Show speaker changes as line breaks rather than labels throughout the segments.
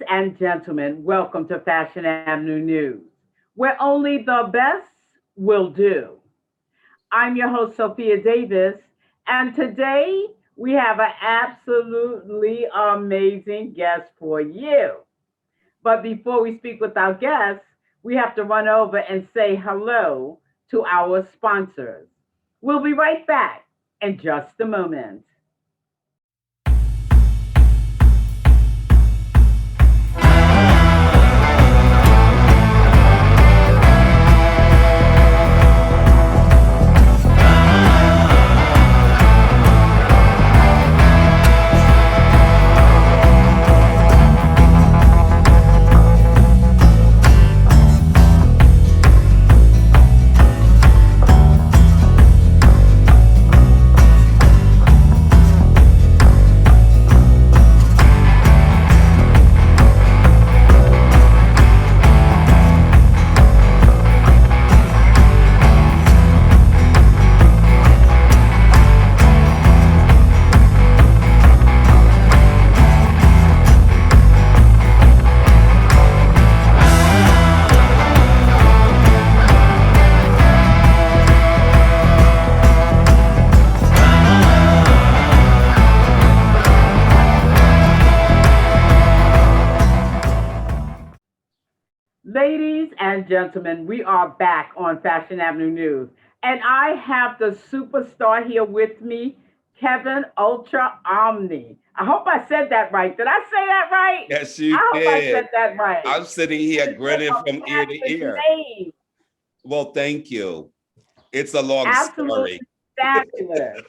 and gentlemen, welcome to Fashion Avenue News, where only the best will do. I'm your host, Sophia Davis, and today we have an absolutely amazing guest for you. But before we speak with our guests, we have to run over and say hello to our sponsors. We'll be right back in just a moment. Ladies and gentlemen, we are back on Fashion Avenue News. And I have the superstar here with me, Kevin Ultra Omni. I hope I said that right. Did I say that right?
Yes, you
I hope I
did.
said that right.
I'm sitting here
It's such
grinning
a
from ear to
fabulous
ear.
name.
Well, thank you. It's a long story.
Absolutely fabulous.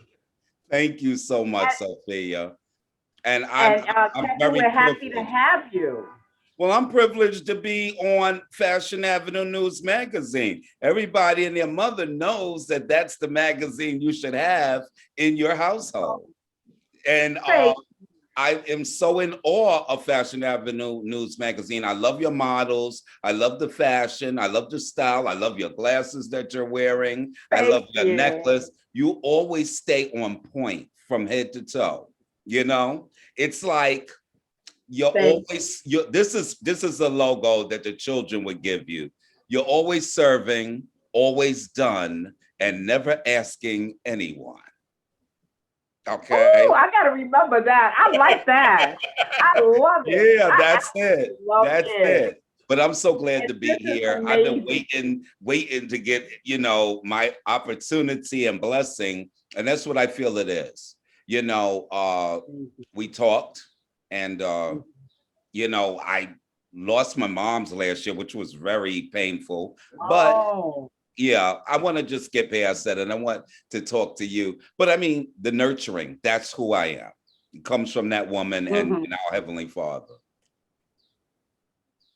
Thank you so much,
And,
Sophia. And
and
I'm
Kevin,
very
we're happy to
privileged.
have you.
Well, I'm privileged to be on Fashion Avenue News magazine. Everybody and their mother knows that that's the magazine you should have in your household. And
Say,
I am so in awe of Fashion Avenue News magazine. I love your models. I love the fashion. I love the style. I love your glasses that you're wearing. I love
thank
your
you.
necklace. You always stay on point from head to toe. You know, it's like you're
Thank
always you this is a logo that the children would give you. You're always serving, always done, and never asking anyone.
Oh,
Okay.
I gotta remember that. I like that. I love it.
Yeah,
I
that's it.
absolutely love
That's
it.
it. But I'm so glad
And
to be
this is
here. I've been
amazing.
waiting to get, my opportunity and blessing. And that's what I feel it is. You know,
Mhm,
we talked and
mhm.
I lost my mom's last year, which was very painful. But
Oh,
yeah, I want to just get past that and I want to talk to you. But I mean, the nurturing, that's who I am. It comes from that woman
mhm.
and our Heavenly Father.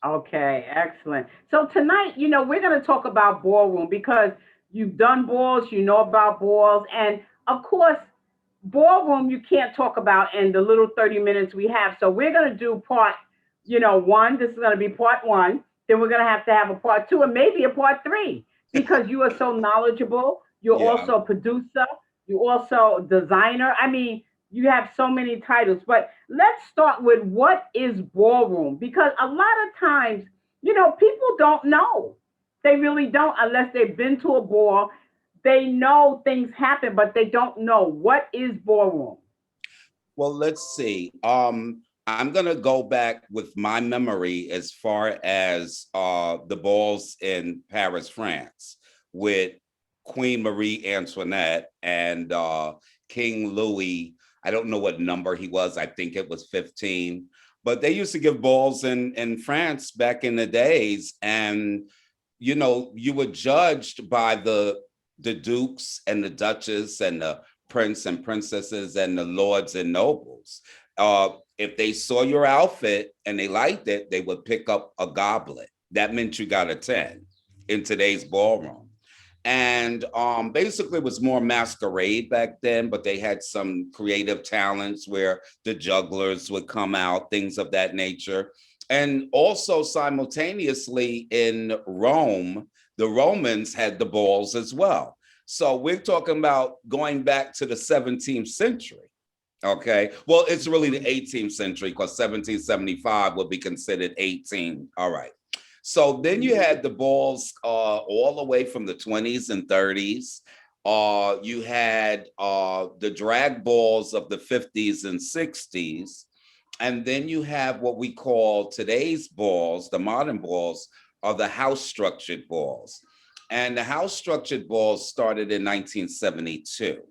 Okay, excellent. So tonight, we're going to talk about ballroom because you've done balls, you know about balls, and of course, ballroom you can't talk about in the little 30 minutes we have. So we're going to do part, one. This is going to be part one. Then we're going to have a part two and maybe a part three because you are so knowledgeable. You're
Yeah.
also a producer. You're also a designer. I mean, you have so many titles. But let's start with what is ballroom because a lot of times, people don't know. They really don't unless they've been to a ball. They know things happen, but they don't know what is ballroom.
Well, let's see. I'm gonna go back with my memory as far as the balls in Paris, France, with Queen Marie Antoinette and King Louis. I don't know what number he was. I think it was 15. But they used to give balls in France back in the days, and you were judged by the dukes and the duchess and the prince and princesses and the lords and nobles. If they saw your outfit and they liked it, they would pick up a goblet. That meant you got a 10 in today's ballroom. And basically, it was more masquerade back then, but they had some creative talents where the jugglers would come out, things of that nature. And also, simultaneously in Rome, the Romans had the balls as well. So we're talking about going back to the 17th century. Okay. Well, it's really the 18th century because 1775 would be considered 18. All right. So then you had the balls all the way from the 20s and 30s. You had the drag balls of the 50s and 60s. And then you have what we call today's balls, the modern balls, are the house structured balls. And the house structured balls started in 1972.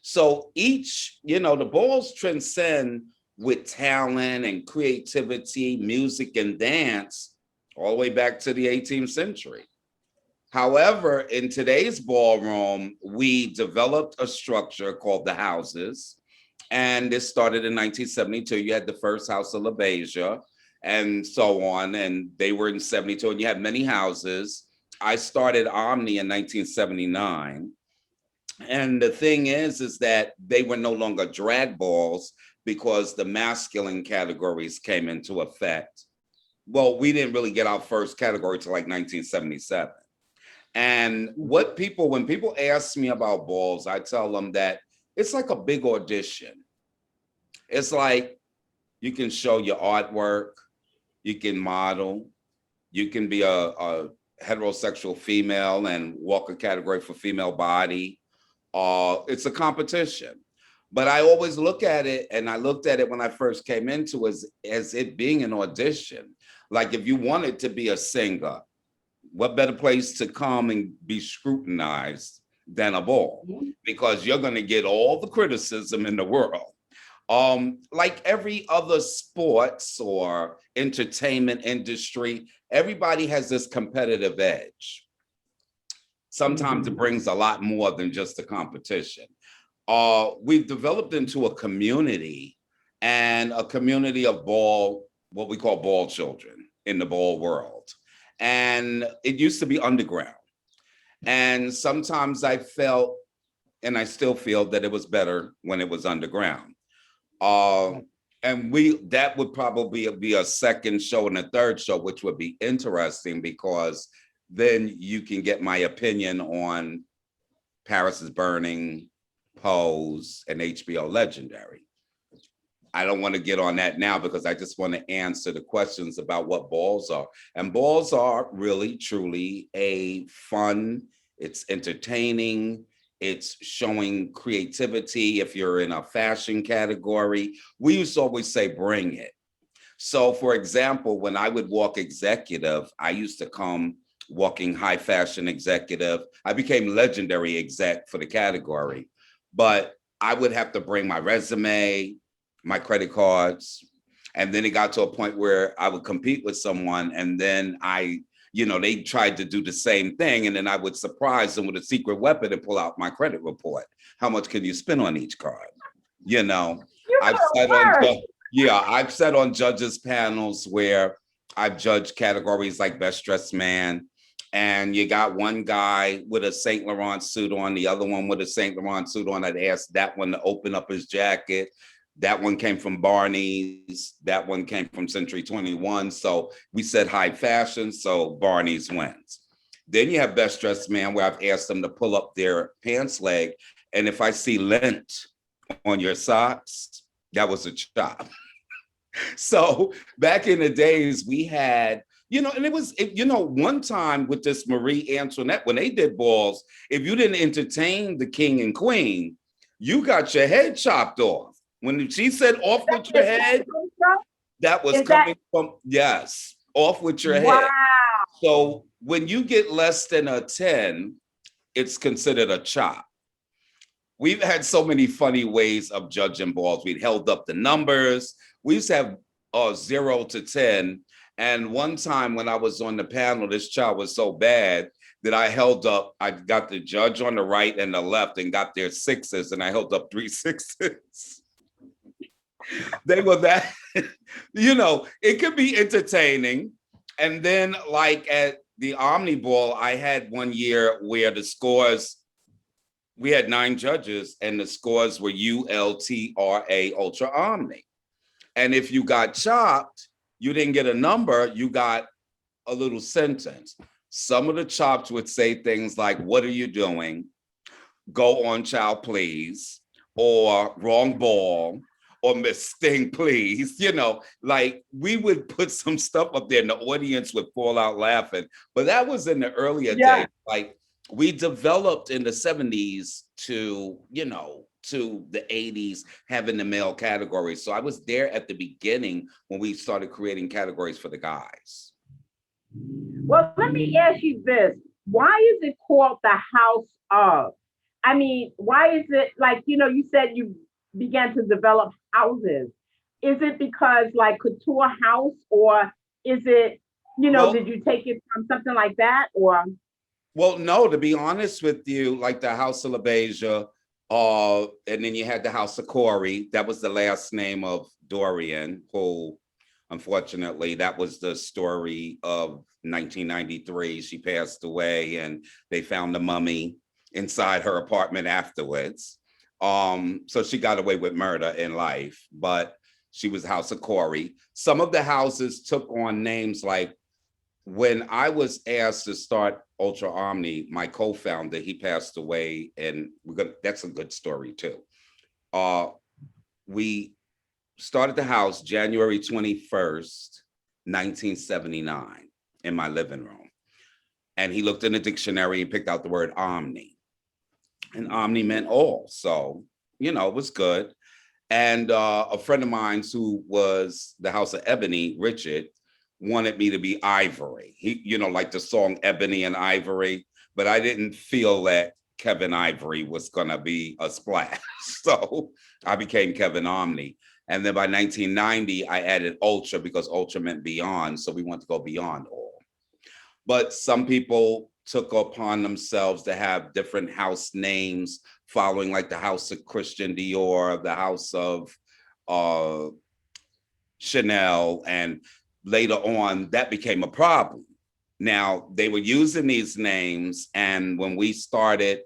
So each, the balls transcend with talent and creativity, music and dance all the way back to the 18th century. However, in today's ballroom, we developed a structure called the houses. And this started in 1972. You had the first house of La Beja and so on. And they were in 72. And you had many houses. I started Omni in 1979. And the thing is that they were no longer drag balls because the masculine categories came into effect. Well, we didn't really get our first category till like 1977. And when people ask me about balls, I tell them that it's like a big audition. It's like you can show your artwork, you can model, you can be a heterosexual female and walk a category for female body. It's a competition. But I always look at it, and I looked at it when I first came into it as it being an audition. Like if you wanted to be a singer, what better place to come and be scrutinized than a ball? Because you're going to get all the criticism in the world. Like every other sports or entertainment industry, everybody has this competitive edge. Sometimes it brings a lot more than just a competition. We've developed into a community and a community of what we call ball children in the ball world. And it used to be underground. And sometimes I felt, and I still feel that it was better when it was underground. And that would probably be a second show and a third show, which would be interesting because then you can get my opinion on Paris is Burning, Pose, and HBO Legendary. I don't want to get on that now because I just want to answer the questions about what balls are. And balls are really, truly a fun, it's entertaining, it's showing creativity. If you're in a fashion category, we used to always say, bring it. So for example, when I would walk executive, I used to come walking high fashion executive. I became legendary exec for the category, but I would have to bring my resume, my credit cards. And then it got to a point where I would compete with someone and then they tried to do the same thing. And then I would surprise them with a secret weapon and pull out my credit report. How much can you spend on each card? I've sat on judges panels where I've judged categories like best dressed man. And you got one guy with a Saint Laurent suit on, the other one with a Saint Laurent suit on. I'd asked that one to open up his jacket. That one came from Barney's. That one came from Century 21. So we said high fashion, so Barney's wins. Then you have best dressed man, where I've asked them to pull up their pants leg. And if I see lint on your socks, that was a chop. So back in the days, we had, and it was, one time with this Marie Antoinette, when they did balls, if you didn't entertain the king and queen, you got your head chopped off. When she said off with your head, that was coming from, yes, off with your head. So when you get less than a 10, it's considered a chop. We've had so many funny ways of judging balls. We'd held up the numbers. We used to have 0 to 10. And one time when I was on the panel, this child was so bad that I got the judge on the right and the left and got their sixes, and I held up 3 sixes. They were that, it could be entertaining. And then like at the Omni Ball, I had one year where the scores, we had 9 judges and the scores were ULTRA, Ultra Omni. And if you got chopped, you didn't get a number, you got a little sentence. Some of the chops would say things like, what are you doing? Go on, child, please. or wrong ball or Miss Sting, please. Like we would put some stuff up there and the audience would fall out laughing. But that was in the earlier
Yeah.
days. Like we developed in the 70s to the 80s having the male categories. So I was there at the beginning when we started creating categories for the guys.
Well, let me ask you this. Why is it called the House of? I mean, why is it like, you said you began to develop houses. Is it because like couture house or is it,
Well,
did you take it from something like that or?
Well, no, to be honest with you, like the House of LaBeija, and then you had the House of Corey. That was the last name of Dorian, who, unfortunately, that was the story of 1993. She passed away, and they found the mummy inside her apartment afterwards. So she got away with murder in life, but she was House of Corey. Some of the houses took on names like when I was asked to start Ultra Omni, my co-founder, he passed away, and that's a good story too. We started the house January 21st, 1979, in my living room. And he looked in the dictionary and picked out the word omni. And omni meant all. So, it was good. And a friend of mine who was the House of Ebony, Richard, wanted me to be Ivory. He, like the song Ebony and Ivory, but I didn't feel that Kevin Ivory was gonna be a splash. So I became Kevin Omni. And then by 1990, I added Ultra because Ultra meant beyond. So we want to go beyond all. But some people took upon themselves to have different house names following like the House of Christian Dior, the House of Chanel, and later on, that became a problem. Now, they were using these names, and when we started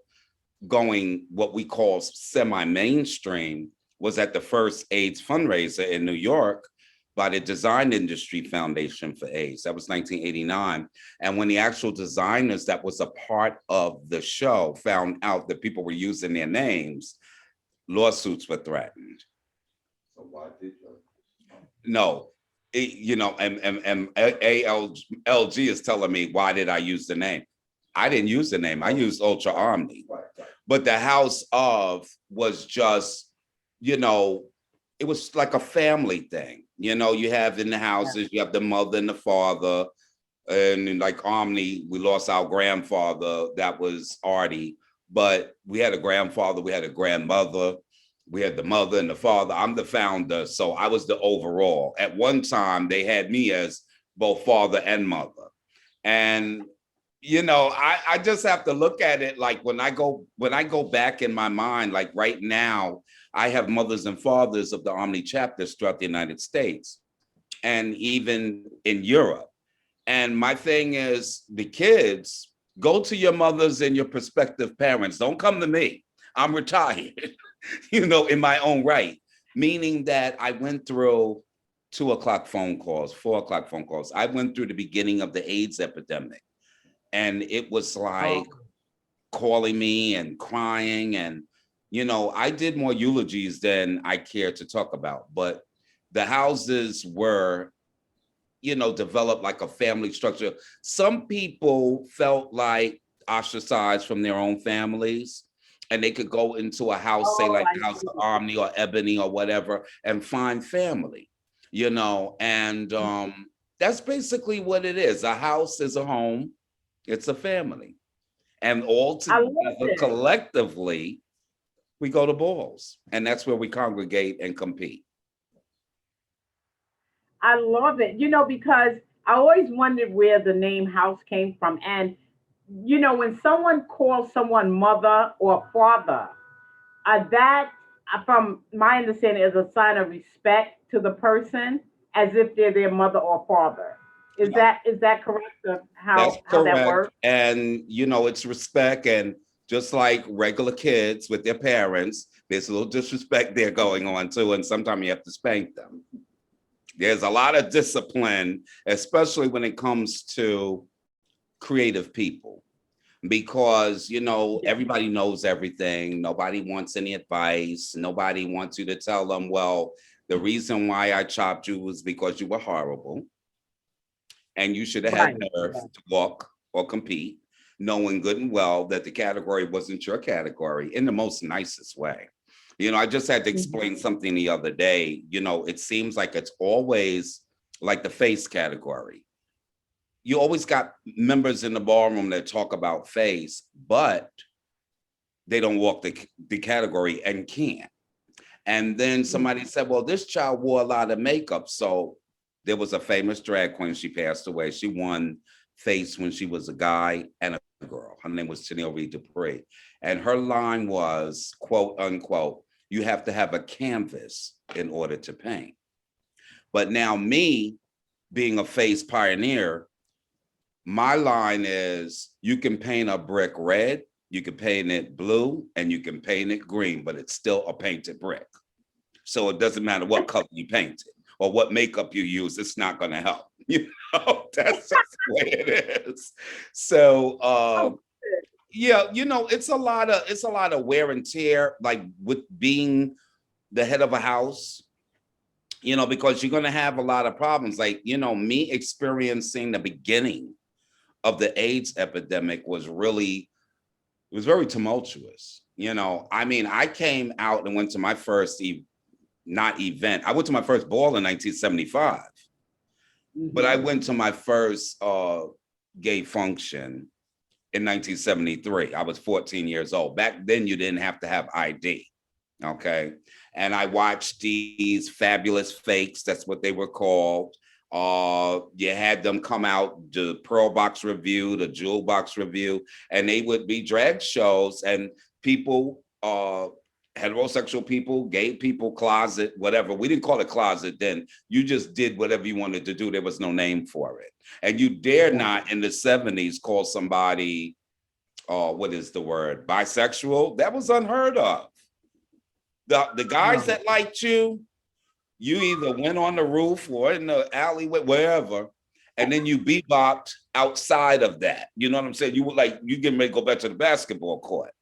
going what we call semi-mainstream, was at the first AIDS fundraiser in New York by the Design Industry Foundation for AIDS. That was 1989. And when the actual designers that was a part of the show found out that people were using their names, lawsuits were threatened.
So why did you?
No, and ALG is telling me, why did I use the name? I didn't use the name. I used Ultra Omni.
Right.
But the House of was just, it was like a family thing. You have in the houses, you have the mother and the father. And like Omni, we lost our grandfather. That was Artie. But we had a grandfather, we had a grandmother. We had the mother and the father. I'm the founder, so I was the overall. At one time, they had me as both father and mother. And I just have to look at it like when I go back in my mind, like right now, I have mothers and fathers of the Omni chapters throughout the United States and even in Europe. And my thing is, the kids, go to your mothers and your prospective parents. Don't come to me. I'm retired. In my own right, meaning that I went through 2:00 phone calls, 4:00 phone calls. I went through the beginning of the AIDS epidemic, and it was like calling me and crying. And, I did more eulogies than I care to talk about, but the houses were, developed like a family structure. Some people felt like ostracized from their own families, and they could go into a house, say like the House of Omni or Ebony or whatever, and find family, and that's basically what it is. A house is a home, it's a family. And all together, collectively, we go to balls. And that's where we congregate and compete.
I love it, because I always wondered where the name house came from. And, when someone calls someone mother or father, that, from my understanding, is a sign of respect to the person as if they're their mother or father. Is that correct? Of
That's
how that
correct.
works?
And, it's respect. And just like regular kids with their parents, there's a little disrespect there going on too. And sometimes you have to spank them. There's a lot of discipline, especially when it comes to creative people. because
Yeah.
everybody knows everything. Nobody wants any advice. Nobody wants you to tell them, well, the reason why I chopped you was because you were horrible and you should have had
Right.
nerve to walk or compete, knowing good and well that the category wasn't your category, in the most nicest way. I just had to
Mhm.
explain something the other day. It seems like it's always like the face category. You always got members in the ballroom that talk about face, but they don't walk the category and can't. And then somebody said, well, this child wore a lot of makeup. So there was a famous drag queen. She passed away. She won face when she was a guy and a girl. Her name was Tennille Reed Dupree. And her line was, quote unquote, you have to have a canvas in order to paint. But now, me being a face pioneer, my line is you can paint a brick red, you can paint it blue, and you can paint it green, but it's still a painted brick. So it doesn't matter what color you paint it or what makeup you use, it's not going to help. That's just the way it is. So
Oh,
yeah, it's a lot of wear and tear, like with being the head of a house, because you're going to have a lot of problems. Like, me experiencing the beginning of the AIDS epidemic it was very tumultuous. I mean, I came out and went to my first not event. I went to my first ball in 1975, but I
mhm.
went to my first gay function in 1973. I was 14 years old. Back then, you didn't have to have ID. Okay. And I watched these fabulous fakes. That's what they were called. You had them come out, the Pearl Box Review, the Jewel Box Review, and they would be drag shows and people, heterosexual people, gay people, closet, whatever. We didn't call it closet then. You just did whatever you wanted to do. There was no name for it. And you dare
Yeah.
not in the 70s call somebody, what is the word, bisexual? That was unheard of. The guys
No.
that liked you either went on the roof or in the alleyway, wherever, and then you bebopped outside of that. You know what I'm saying? You were like, you getting ready to go back to the basketball court,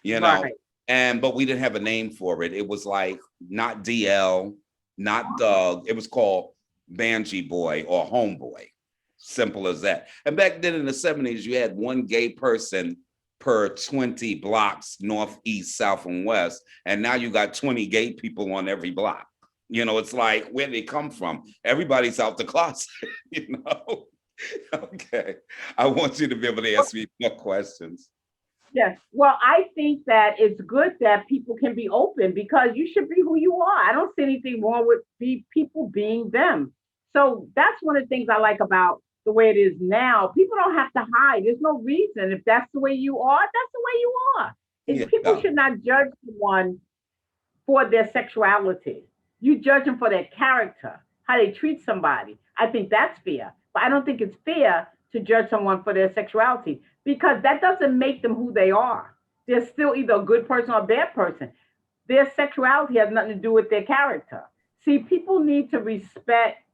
you know?
Right.
But we didn't have a name for it. It was like not DL, not Doug. It was called Banshee Boy or Homeboy. Simple as that. And back then in the 70s, you had one gay person per 20 blocks, north, east, south, and west. And now you got 20 gay people on every block. It's like, where they come from? Everybody's out the closet, you know? Okay. I want you to be able to ask me more questions.
Yes. Well, I think that it's good that people can be open because you should be who you are. I don't see anything wrong with people being them. So that's one of the things I like about the way it is now. People don't have to hide. There's no reason. If that's the way you are, that's the way you are. People
Yeah.
should not judge someone for their sexuality. You judge them for their character, how they treat somebody. I think that's fair. But I don't think it's fair to judge someone for their sexuality because that doesn't make them who they are. They're still either a good person or a bad person. Their sexuality has nothing to do with their character. See, people need to respect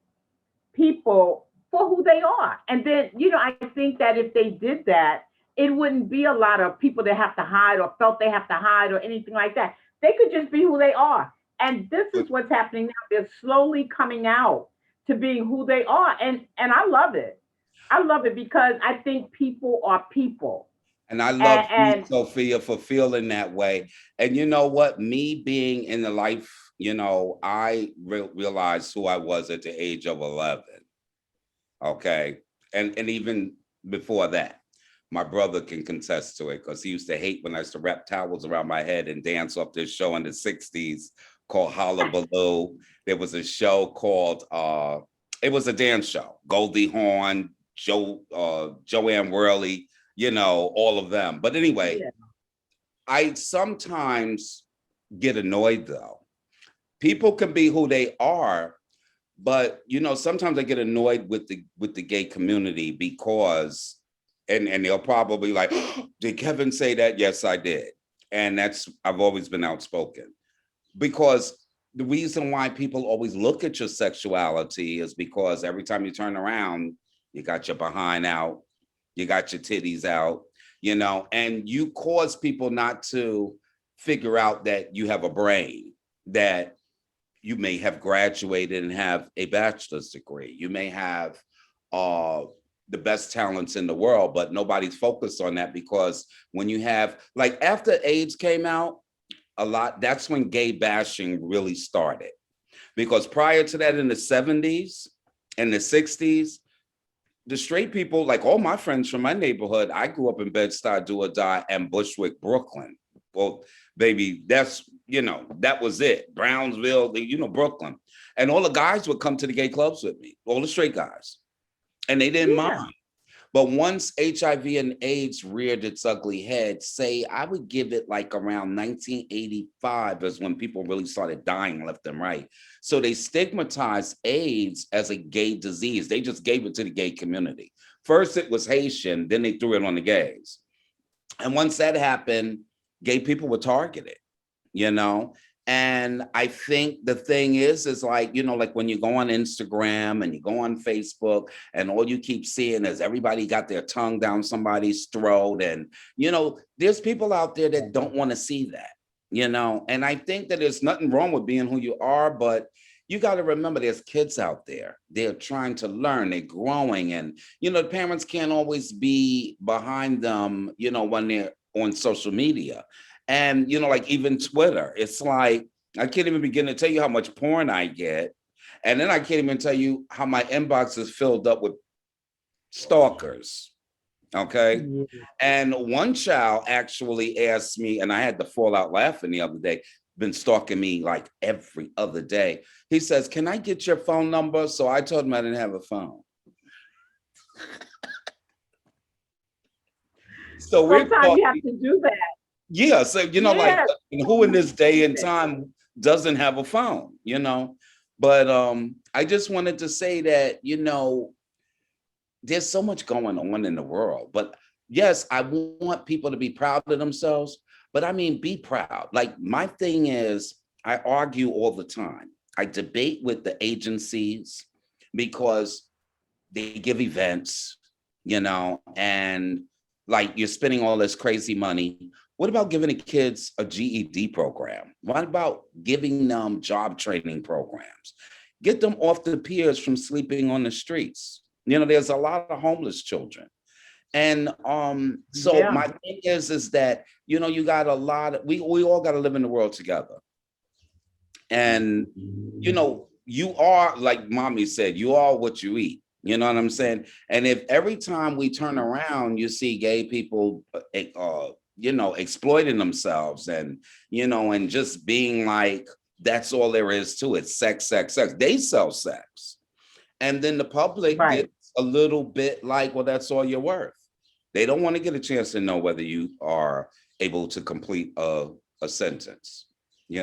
people for who they are. And then, I think that if they did that, it wouldn't be a lot of people that have to hide or felt they have to hide or anything like that. They could just be who they are. And this
But
is what's happening now. They're slowly coming out to being who they are. And I love it. I love it because I think people are people.
And I love you,
And
Sophia, for feeling that way. And you know what? Me being in the life, I realized who I was at the age of 11. Okay. And even before that, my brother can contest to it because he used to hate when I used to wrap towels around my head and dance off this show in the 60s called Hullabaloo. There was a show called, it was a dance show, Goldie Hawn, Joanne Worley, all of them. But anyway,
yeah,
I sometimes get annoyed though. People can be who they are, but sometimes I get annoyed with the gay community because and they'll probably like, "Oh, did Kevin say that?" Yes, I did. And I've always been outspoken because the reason why people always look at your sexuality is because every time you turn around, you got your behind out, you got your titties out, and you cause people not to figure out that you have a brain, that you may have graduated and have a bachelor's degree. You may have the best talents in the world, but nobody's focused on that, because when you have, like, after AIDS came out, that's when gay bashing really started. Because prior to that, in the 70s and the 60s, the straight people, like all my friends from my neighborhood, I grew up in Bed-Stuy, Do or Die, and Bushwick, Brooklyn. Well, baby, that was it. Brownsville, Brooklyn. And all the guys would come to the gay clubs with me, all the straight guys. And they didn't mind. But once HIV and AIDS reared its ugly head, I would give it like around 1985 is when people really started dying left and right. So they stigmatized AIDS as a gay disease. They just gave it to the gay community. First it was Haitian, then they threw it on the gays. And once that happened, gay people were targeted, And I think the thing is like, like when you go on Instagram and you go on Facebook and all you keep seeing is everybody got their tongue down somebody's throat. And, there's people out there that don't want to see that, and I think that there's nothing wrong with being who you are, but you got to remember there's kids out there. They're trying to learn, they're growing. And, the parents can't always be behind them, when they're on social media. And, like even Twitter, it's like, I can't even begin to tell you how much porn I get. And then I can't even tell you how my inbox is filled up with stalkers. Okay. Yeah. And one child actually asked me, and I had to fall out laughing the other day, been stalking me like every other day. He says, "Can I get your phone number?" So I told him I didn't have a phone. So
sometimes you have to do that.
Yeah, so like who in this day and time doesn't have a phone, But I just wanted to say that, there's so much going on in the world. But yes, I want people to be proud of themselves, but I mean, be proud. Like my thing is, I argue all the time. I debate with the agencies because they give events, and like you're spending all this crazy money. What about giving the kids a GED program? What about giving them job training programs? Get them off the piers from sleeping on the streets. There's a lot of homeless children. And my thing is that, you got a lot of, we all got to live in the world together. And, you are, like mommy said, you are what you eat. You know what I'm saying? And if every time we turn around, you see gay people, exploiting themselves and, and just being like, that's all there is to it. Sex, sex, sex. They sell sex. And then the public gets a little bit like, well, that's all you're worth. They don't want to get a chance to know whether you are able to complete a sentence, Okay,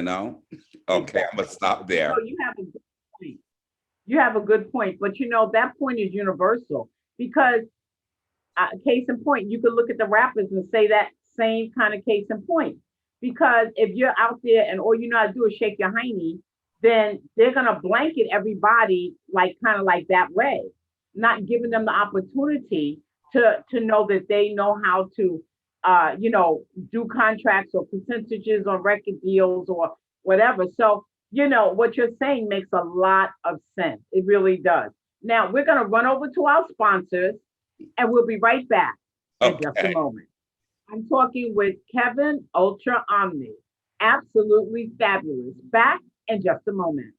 exactly. I'm gonna stop there.
So you have a good point. You have a good point, but that point is universal because case in point, you could look at the rappers and say that same kind of case in point. Because if you're out there and all you know how to do is shake your hiney, then they're gonna blanket everybody like kind of like that way, not giving them the opportunity to know that they know how to do contracts or percentages on record deals or whatever. So what you're saying makes a lot of sense. It really does. Now we're gonna run over to our sponsors and we'll be right back in just a moment. I'm talking with Kevin, Ultra Omni. Absolutely fabulous. Back in just a moment.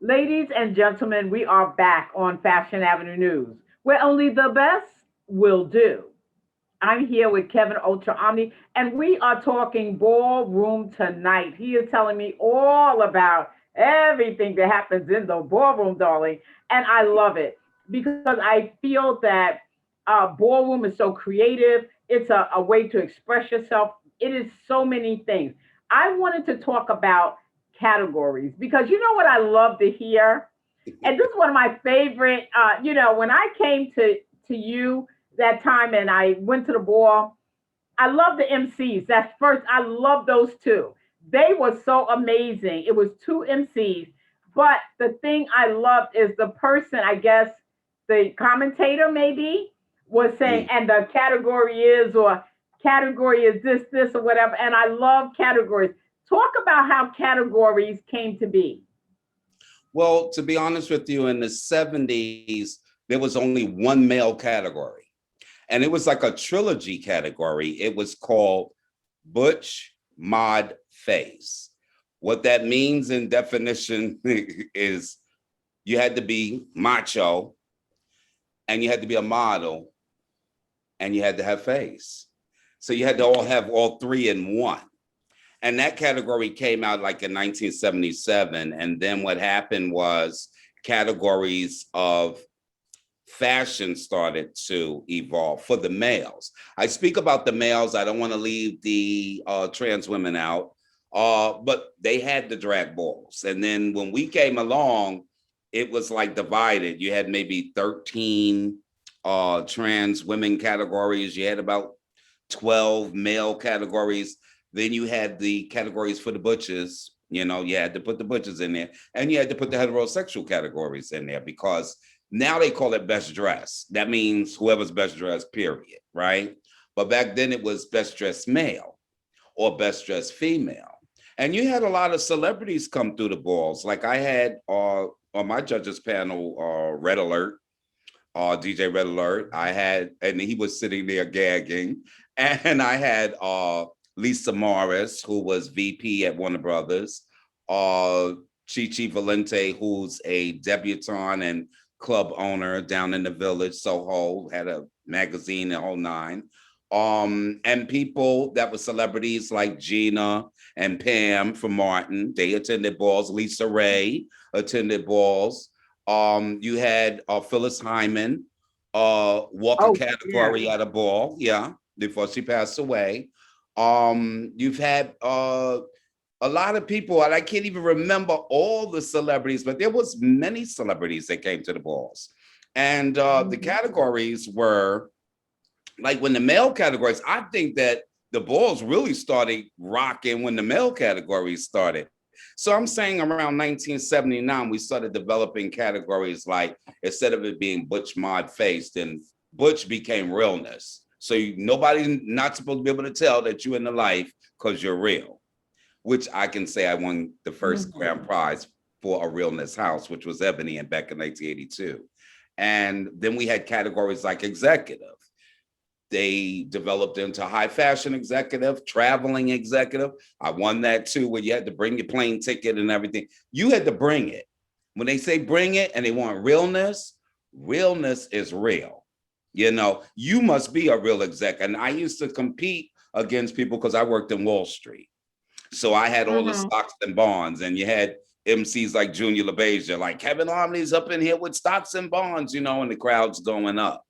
Ladies and gentlemen, we are back on Fashion Avenue News, where only the best will do. I'm here with Kevin Ultra Omni, and we are talking ballroom tonight. He is telling me all about everything that happens in the ballroom, darling, and I love it because I feel that ballroom is so creative. It's a way to express yourself. It is so many things. I wanted to talk about categories because you know what I love to hear, and this is one of my favorite. When I came to you that time and I went to the ball, I love the MCs. That's first. I love those two. They were so amazing. It was two MCs, but the thing I loved is the person. I guess the commentator maybe was saying,
Mm.
and the category is or category is this or whatever. And I love categories. Talk about how categories came to be.
Well, to be honest with you, in the 70s, there was only one male category. And it was like a trilogy category. It was called Butch, Mod, Face. What that means in definition is you had to be macho and you had to be a model and you had to have face. So you had to all have all three in one. And that category came out like in 1977. And then what happened was categories of fashion started to evolve for the males. I speak about the males. I don't want to leave the trans women out, but they had the drag balls. And then when we came along, it was like divided. You had maybe 13 trans women categories. You had about 12 male categories. Then you had the categories for the butches. You know, you had to put the butches in there, and you had to put the heterosexual categories in there because now they call it best dress. That means whoever's best dressed, period, right? But back then it was best dressed male or best dressed female. And you had a lot of celebrities come through the balls. Like I had on my judges panel, Red Alert, DJ Red Alert. I had, and he was sitting there gagging. And I had Lisa Morris, who was VP at Warner Brothers, Chi Chi Valente, who's a debutante and club owner down in the village, Soho, had a magazine, the whole nine. And people that were celebrities like Gina and Pam from Martin, they attended balls. Lisa Ray attended balls. You had Phyllis Hyman walk a
Oh, yeah.
category at a ball, yeah, before she passed away. You've had a lot of people, and I can't even remember all the celebrities, but there was many celebrities that came to the balls. And the
Mhm.
categories were like when the male categories, I think that the balls really started rocking when the male categories started. So I'm saying around 1979, we started developing categories like instead of it being butch mod face, then butch became realness. So nobody not supposed to be able to tell that you're in the life because you're real, which I can say I won the first
Mhm.
grand prize for a realness house, which was Ebony and back in 1982. And then we had categories like executive. They developed into high fashion executive, traveling executive. I won that too, where you had to bring your plane ticket and everything. You had to bring it. When they say bring it and they want realness, realness is real. You know, you must be a real exec. And I used to compete against people because I worked in Wall Street. So I had all the
Mhm.
stocks and bonds, and you had MCs like Junior LaBeija, like Kevin Omni's up in here with stocks and bonds, you know, and the crowd's going up.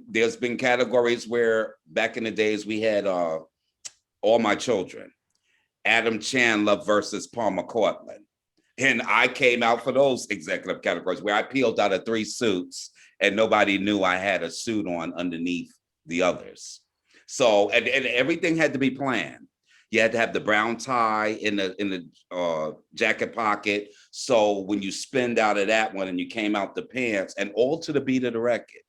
There's been categories where back in the days we had All My Children, Adam Chandler versus Palmer Cortland. And I came out for those executive categories where I peeled out of three suits and nobody knew I had a suit on underneath the others. So and everything had to be planned. You had to have the brown tie in the jacket pocket. So when you spinned out of that one and you came out the pants, and all to the beat of the record.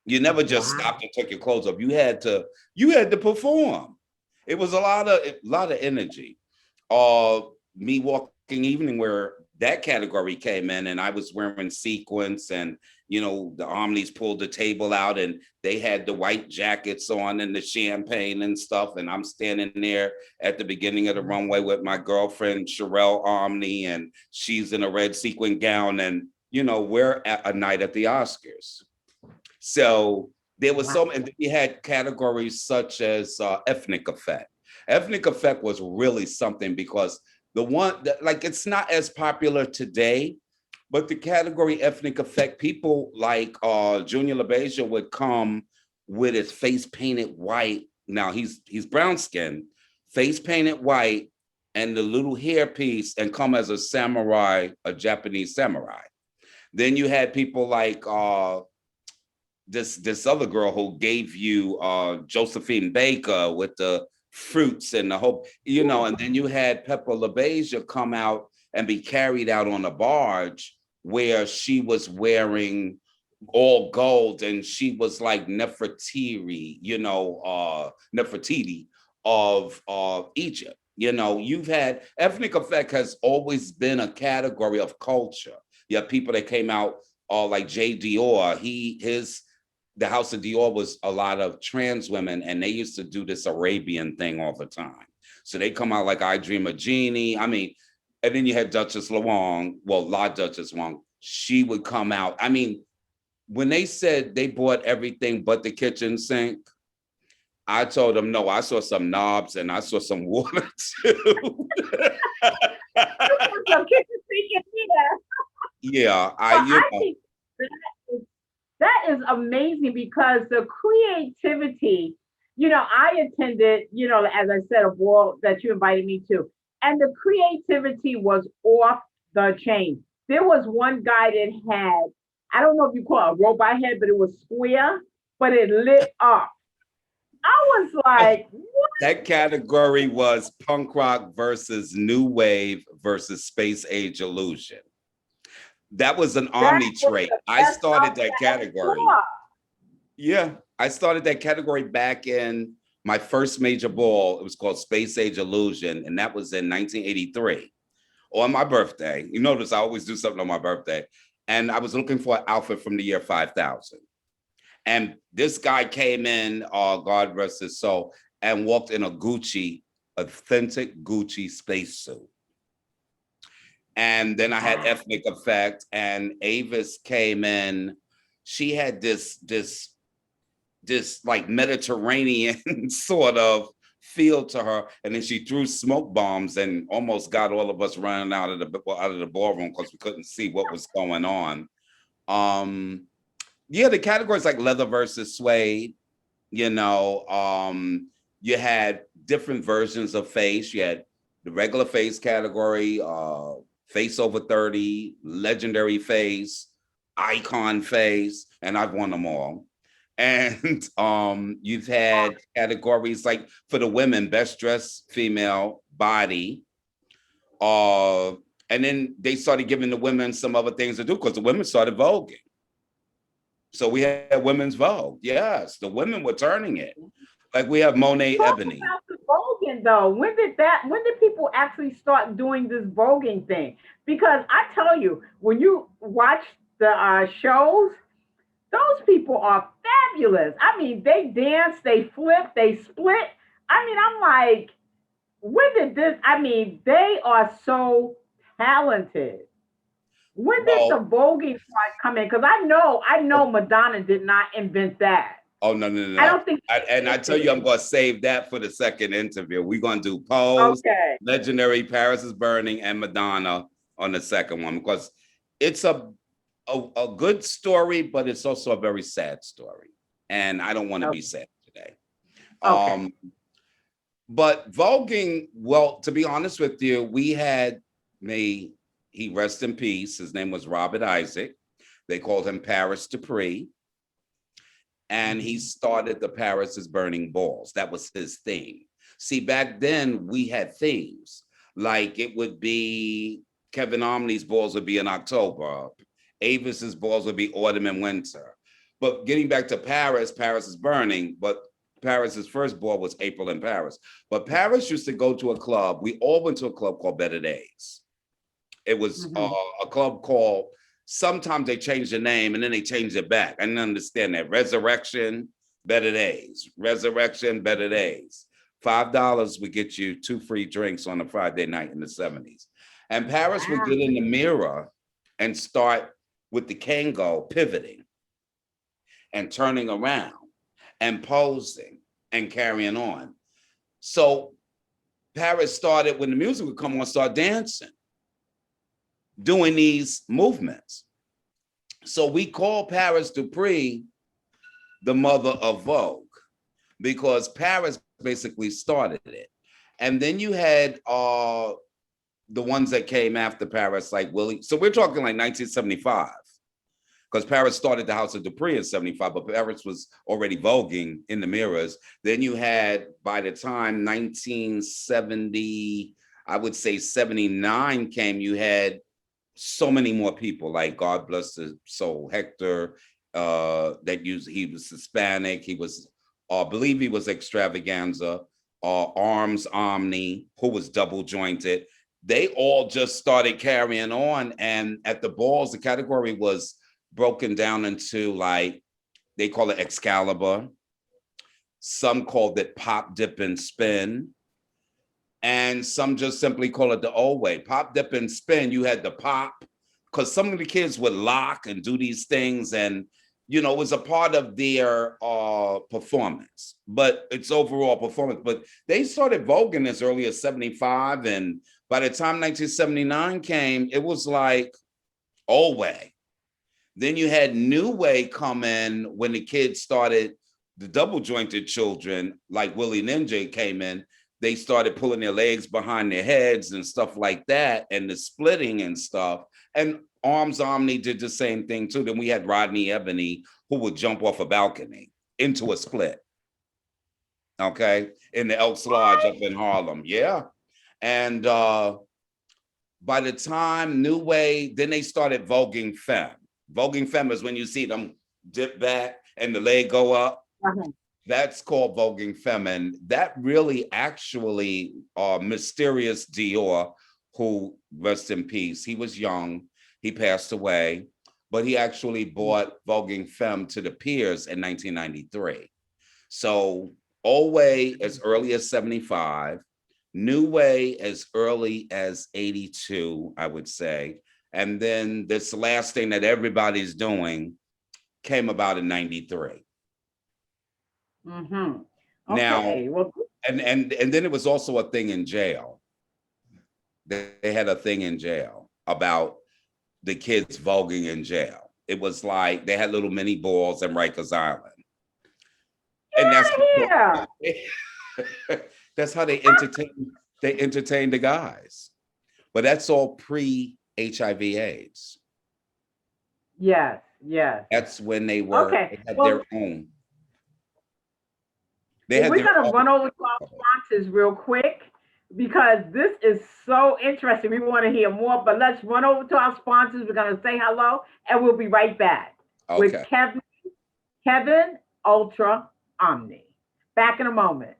You never just
Wow.
stopped and took your clothes off. You had to perform. It was a lot of energy. Uh, Me walking evening where that category came in, and I was wearing sequins and the Omnis pulled the table out and they had the white jackets on and the champagne and stuff. And I'm standing there at the beginning of the runway with my girlfriend, Sherelle Omni, and she's in a red sequin gown. And, we're at a night at the Oscars. So there was and we had categories such as ethnic effect. Ethnic effect was really something because the one that, like, it's not as popular today, but the category ethnic effect, people like Junior LaBeija would come with his face painted white. Now he's brown skinned, face painted white, and the little hairpiece, and come as a samurai, a Japanese samurai. Then you had people like this other girl who gave you Josephine Baker with the fruits and the whole, and then you had Pepper LaBeija come out and be carried out on a barge where she was wearing all gold and she was like Nefertiti, Nefertiti of Egypt. You've had ethnic effect has always been a category of culture. You have people that came out like J. Dior. The House of Dior was a lot of trans women, and they used to do this Arabian thing all the time. So they come out like I Dream of Jeannie. I mean, and then you had Duchess Luong, La Duchess Luong. She would come out. I mean, when they said they bought everything but the kitchen sink, I told them, no, I saw some knobs and I saw some water too. Yeah,
I think that is amazing because the creativity, I attended, as I said, a ball that you invited me to, and the creativity was off the chain. There was one guy that had, I don't know if you call it a robot head, but it was square, but it lit up. I was like, what?
That category was punk rock versus new wave versus space age illusion. That was an Omni trait. I started that category. Yeah, I started that category back in my first major ball. It was called Space Age Illusion, and that was in 1983 on my birthday. You notice I always do something on my birthday. And I was looking for an outfit from the year 5000. And this guy came in, God rest his soul, and walked in a authentic Gucci spacesuit. And then I had ethnic effect, and Avis came in. She had this like Mediterranean sort of feel to her, and then she threw smoke bombs and almost got all of us running out of the ballroom because we couldn't see what was going on. Yeah, the categories like leather versus suede. You had different versions of face. You had the regular face category. Face over 30, legendary face, icon face, and I've won them all. And you've had categories like for the women, best dressed female, body. And then they started giving the women some other things to do because the women started voguing. So we had women's Vogue. Yes, the women were turning it. Like we have Monet Ebony.
About the voguing though, when did people actually start doing this voguing thing? Because I tell you, when you watch the shows, those people are fabulous. I mean, they dance, they flip, they split. I mean, I'm like, when did this? I mean, they are so talented. When did the voguing part come in? Because I know Madonna did not invent that.
Oh, no.
I don't think.
I tell you, I'm going to save that for the second interview. We're going to do Pose, Legendary, Paris is Burning, and Madonna on the second one because it's a good story, but it's also a very sad story. And I don't want to be sad today. Okay. But voguing, well, to be honest with you, we had he rest in peace. His name was Robert Isaac. They called him Paris Dupree. And he started the Paris is Burning balls. That was his theme. See, back then we had themes. Like it would be Kevin Omni's balls would be in October. Avis's balls would be autumn and winter. But getting back to Paris, Paris is Burning, but Paris's first ball was April in Paris. But Paris used to go to a club. We all went to a club called Better Days. It was a club called Sometimes they change the name and then they change it back. I didn't understand that. Resurrection, Better Days. Resurrection, Better Days. $5 would get you 2 free drinks on a Friday night in the 70s. And Paris would get in the mirror and start with the Kango pivoting and turning around and posing and carrying on. So Paris started, when the music would come on, start dancing, doing these movements. So we call Paris Dupree the mother of Vogue because Paris basically started it. And then you had the ones that came after Paris, like Willie. So we're talking like 1975, because Paris started the House of Dupree in 75, but Paris was already voguing in the mirrors. Then you had, by the time 1970, I would say 79 came, you had so many more people, like God bless his soul, Hector, he was Hispanic, he was, I believe he was Extravaganza, Arms Omni, who was double jointed. They all just started carrying on. And at the balls, the category was broken down into, like, they call it Excalibur. Some called it pop, dip, and spin. And some just simply call it the old way. Pop, dip, and spin, you had the pop, because some of the kids would lock and do these things, and, you know, it was a part of their performance, but it's overall performance. But they started voguing as early as 75, and by the time 1979 came, it was like old way. Then you had new way come in when the kids started, the double jointed children, like Willie Ninja came in. They started pulling their legs behind their heads and stuff like that, and the splitting and stuff. And Arms Omni did the same thing too. Then we had Rodney Ebony, who would jump off a balcony into a split. Okay, in the Elks Lodge up in Harlem. Yeah. And by the time New Way, then they started voguing femme. Voguing femme is when you see them dip back and the leg go up. Uh-huh. That's called voguing femme. And that really actually, Mysterious Dior, who, rest in peace, he was young, he passed away, but he actually brought voguing femme to the Piers in 1993. So old way as early as 75, new way as early as 82, I would say. And then this last thing that everybody's doing came about in 93.
Mm-hmm. Okay.
Now,
well,
and then it was also a thing in jail. They had a thing in jail about the kids voguing in jail. It was like they had little mini balls in Rikers Island. And that's how they entertain the guys. But that's all pre-HIV/AIDS.
Yes, yes.
That's when they were they had their own.
We're gonna run over to our sponsors real quick, because this is so interesting. We want to hear more, but let's run over to our sponsors. We're gonna say hello, and we'll be right back with Kevin Ultra Omni. Back in a moment.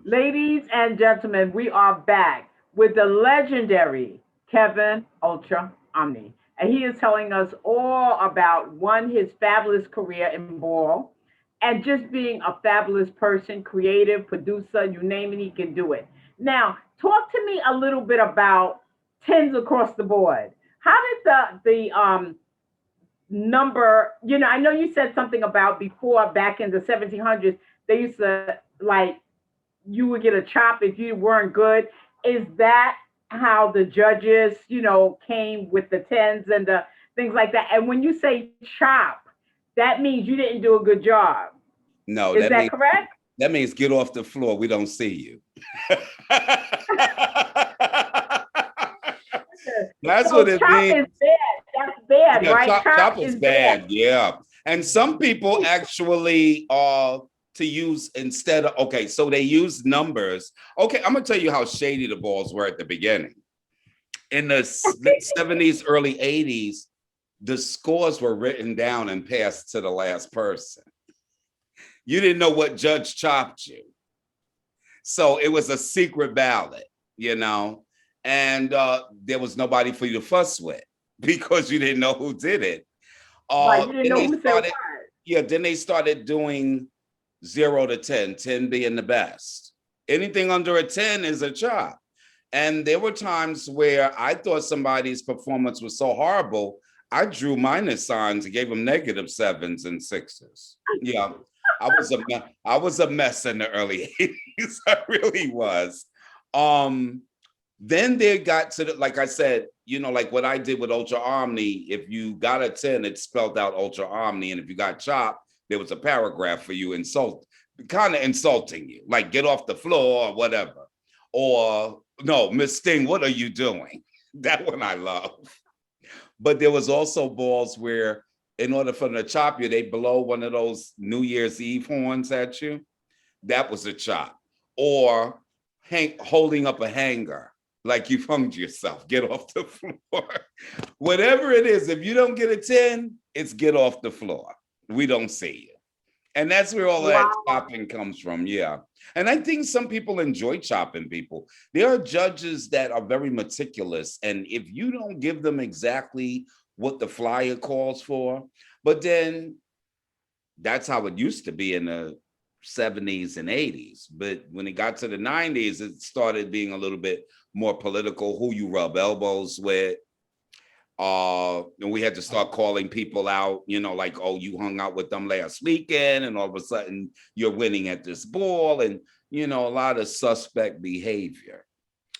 Ladies and gentlemen, we are back with the legendary Kevin Ultra Omni. And he is telling us all about, one, his fabulous career in ball, and just being a fabulous person, creative, producer, you name it, he can do it. Now, talk to me a little bit about tens across the board. How did the number, you know, I know you said something about before, back in the 1700s, they used to, like, you would get a chop if you weren't good. Is that how the judges, came with the tens and the things like that. And when you say chop, that means you didn't do a good job.
No,
Is that correct?
that means get off the floor. We don't see you. That's what
So
it
chop
means.
is bad. That's bad,
Yeah,
right? Chop
chop is
is bad.
bad. Yeah. And some people actually to use instead of okay, so they use numbers. Okay, I'm gonna tell you how shady the balls were at the beginning. In the late 70s, early 80s, the scores were written down and passed to the last person. You didn't know what judge chopped you. So it was a secret ballot, you know, and there was nobody for you to fuss with because you didn't know who did it.
Right. You didn't
Then
know
they
who said what.
started, yeah, then they started doing 0 to 10, 10 being the best. Anything under a 10 is a chop. And there were times where I thought somebody's performance was so horrible, I drew minus signs and gave them negative sevens and sixes. Yeah, I was a mess in the early 80s. I really was. Um, then they got to the, like I said, like what I did with Ultra Omni, if you got a 10, it spelled out Ultra Omni. And if you got chopped, there was a paragraph for you kind of insulting you, like get off the floor or whatever. Or no, Miss Sting, what are you doing? That one I love. But there was also balls where in order for them to chop you, they blow one of those New Year's Eve horns at you. That was a chop. Or holding up a hanger like you've hung yourself, get off the floor. Whatever it is, if you don't get a 10, it's get off the floor. We don't see you. And that's where all that
Wow.
chopping comes from. Yeah. And I think some people enjoy chopping people. There are judges that are very meticulous. And if you don't give them exactly what the flyer calls for, but then that's how it used to be in the 70s and 80s. But when it got to the 90s, it started being a little bit more political, who you rub elbows with. And we had to start calling people out, like, oh, you hung out with them last weekend, and all of a sudden you're winning at this ball, and a lot of suspect behavior.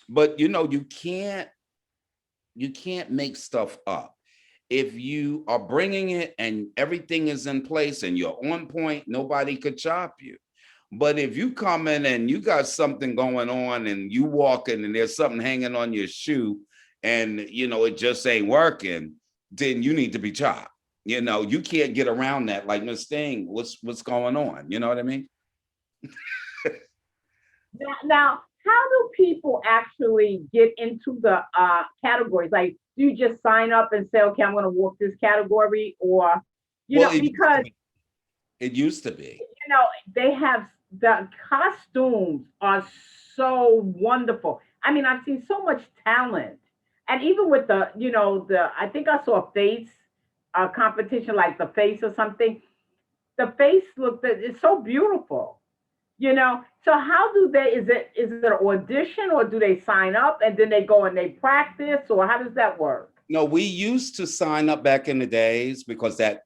But you can't make stuff up. If you are bringing it and everything is in place and you're on point, nobody could chop you. But if you come in and you got something going on and you walk in and there's something hanging on your shoe and it just ain't working, then you need to be chopped. You can't get around that. Like, Miss Thing, what's going on? You know what I mean?
Now, how do people actually get into the categories? Like, do you just sign up and say, okay, I'm going to walk this category, or
Well,
because
it used to be.
they have the costumes are so wonderful. I mean, I've seen so much talent, and even with the I think I saw a face competition, like the face or something. The face looked it's so beautiful. So how do they? Is it an audition, or do they sign up and then they go and they practice, or how does that work?
No, we used to sign up back in the days because that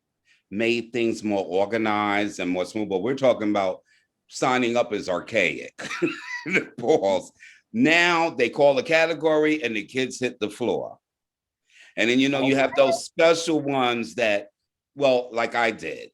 made things more organized and more smooth. But we're talking about signing up is archaic. The balls. Now they call the category and the kids hit the floor. And then you have
Okay.
those special ones that, well, like I did,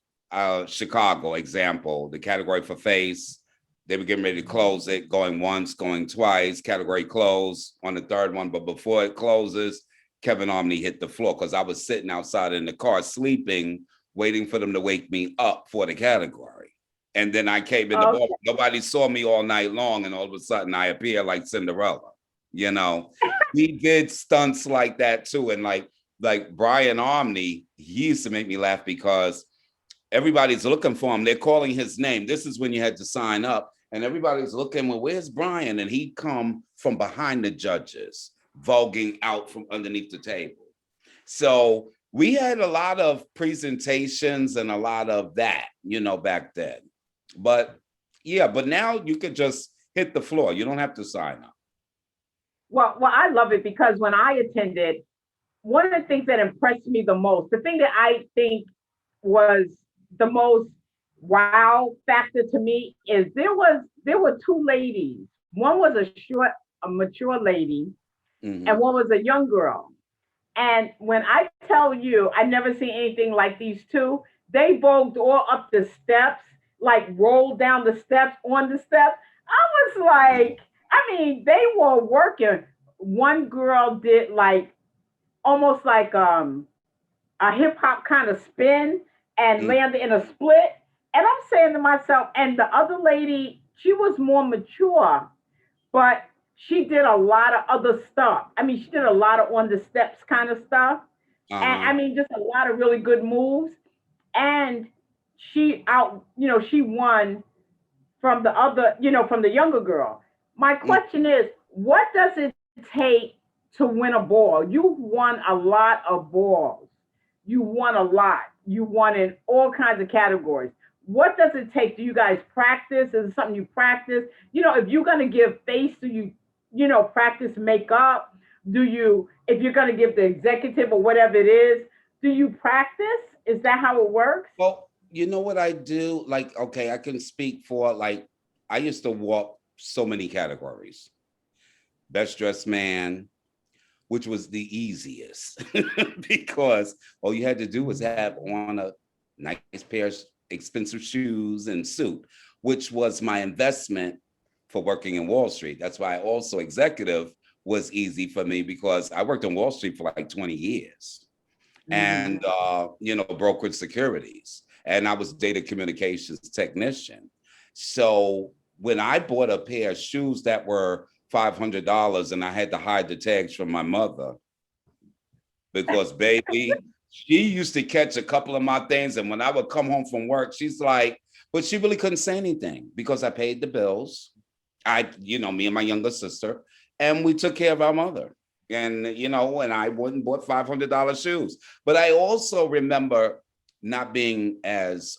Chicago example, the category for face. They were getting ready to close it, going once, going twice, category close on the third one. But before it closes, Kevin Omni hit the floor because I was sitting outside in the car sleeping, waiting for them to wake me up for the category. And then I came in the ball.
Okay.
Nobody saw me all night long. And all of a sudden I appear like Cinderella. We did stunts like that too. And like Brian Omni, he used to make me laugh because everybody's looking for him. They're calling his name. This is when you had to sign up. And everybody's looking, well, where's Brian? And he'd come from behind the judges, voguing out from underneath the table. So we had a lot of presentations and a lot of that, back then. But yeah, but now you could just hit the floor. You don't have to sign up.
Well, I love it because when I attended, one of the things that impressed me the most, the thing that I think was the most wow factor to me is there were two ladies. One was a mature lady, and
Hmm.
one was a young girl. And when I tell you, I never seen anything like these two. They both all up the steps, like rolled down the steps on the steps. I was like, I mean, they were working. One girl did like almost like a hip hop kind of spin and landed in a split. And I'm saying to myself, and the other lady, she was more mature, but she did a lot of other stuff. I mean, she did a lot of on the steps kind of stuff. And
Uh-huh.
I mean, just a lot of really good moves. And she won from the other, from the younger girl. My question is, what does it take to win a ball? You won a lot of balls. You won a lot. You won in all kinds of categories. What does it take? Do you guys practice? Is it something you practice? If you're going to give face, do you practice makeup? If you're going to give the executive or whatever it is, do you practice? Is that how it works?
Well, you know what I do? Like, okay, I can speak for like I used to walk so many categories. Best dressed man, which was the easiest because all you had to do was have on a nice pair of expensive shoes and suit, which was my investment for working in Wall Street. That's why also executive was easy for me because I worked on Wall Street for like 20 years and
Mm-hmm.
brokerage securities, and I was data communications technician. So when I bought a pair of shoes that were $500 and I had to hide the tags from my mother because baby, she used to catch a couple of my things, and when I would come home from work, she's like, but she really couldn't say anything because I paid the bills. Me and my younger sister, and we took care of our mother. And I wouldn't bought $500 shoes. But I also remember not being as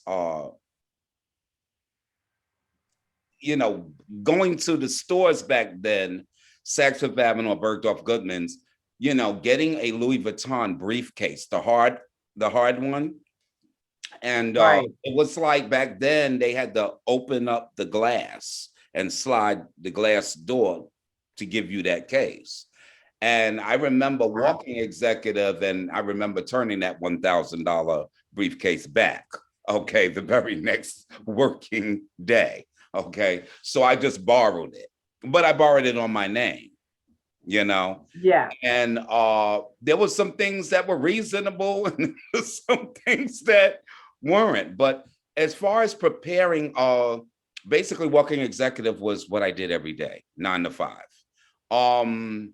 you know, going to the stores back then, Saks Fifth Avenue or Bergdorf Goodman's, getting a Louis Vuitton briefcase, the hard one. And
Right.
it was like back then they had to open up the glass and slide the glass door to give you that case. And I remember
Wow.
walking executive, and I remember turning that $1,000 briefcase back. Okay, the very next working day. Okay, so I just borrowed it, but I borrowed it on my name, you know.
Yeah.
And there was some things that were reasonable, and some things that weren't. But as far as preparing, basically, walking executive was what I did every day, 9 to 5. Um,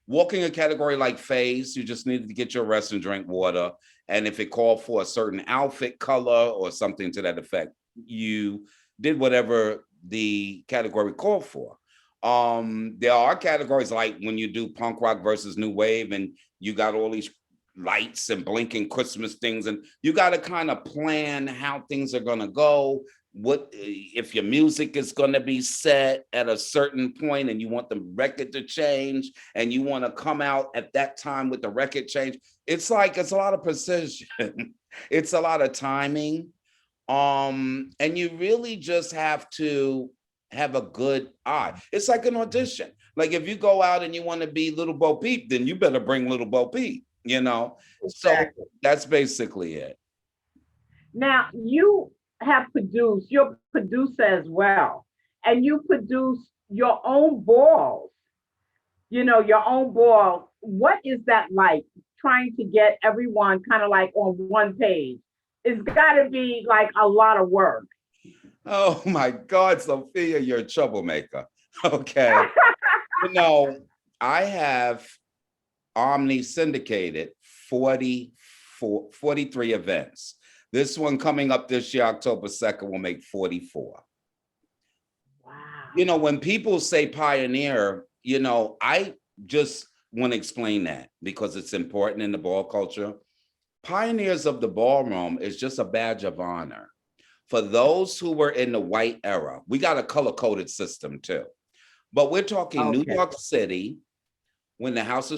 Walking a category like phase, you just needed to get your rest and drink water. And if it called for a certain outfit color or something to that effect, you did whatever the category called for. There are categories like when you do punk rock versus new wave, and you got all these lights and blinking Christmas things, and you got to kind of plan how things are going to go. What if your music is going to be set at a certain point and you want the record to change and you want to come out at that time with the record change? It's a lot of precision. It's a lot of timing. And you really just have to have a good eye. It's like an audition. Like if you go out and you want to be Little Bo Peep, then you better bring Little Bo Peep. So
Exactly.
that's basically it.
Now you have produced. You're a producer as well, and you produce your own balls. Your own ball. What is that like? Trying to get everyone kind of like on one page. It's got to be like a lot of work.
Oh my God, Sophia, you're a troublemaker. Okay. You know, I have Omni syndicated 43 events. This one coming up this year, October 2nd, will make 44.
Wow.
When people say pioneer, I just want to explain that because it's important in the ball culture. Pioneers of the ballroom is just a badge of honor. For those who were in the white era, we got a color coded system too. But we're talking New
Okay.
York City when the house